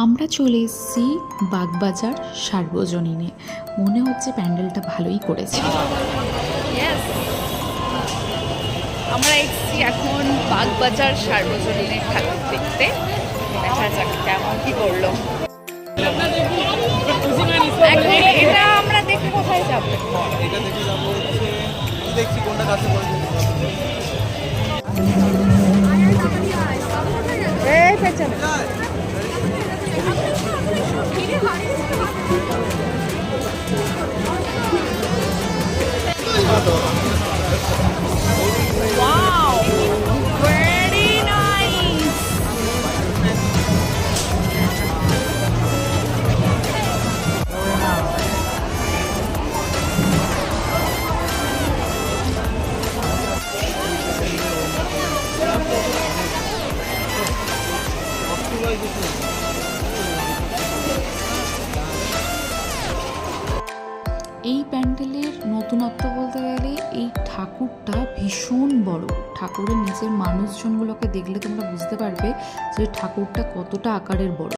আমরা চলে এসেছি বাগবাজার সার্বজনীনে। মনে হচ্ছে প্যান্ডেলটা ভালোই করেছে। Yes, আমরা এসেছি এখন বাগবাজার সার্বজনীনের ঠাকুর দেখতে। দেখা যাক কেমন কি করলো। এখন এটা আমরা দেখে কোথায় যাবো? এটা দেখে যাবো হচ্ছে দেখছি কোনটা কাছে পড়বে। এই পেছনে Wow, very nice. এই প্যান্ডেলের নতুনত্ব বলতে গেলে এই ঠাকুরটা ভীষণ বড়। ঠাকুরের নিচের মানুষজনগুলোকে দেখলে তোমরা বুঝতে পারবে যে ঠাকুরটা কতটা আকারের বড়।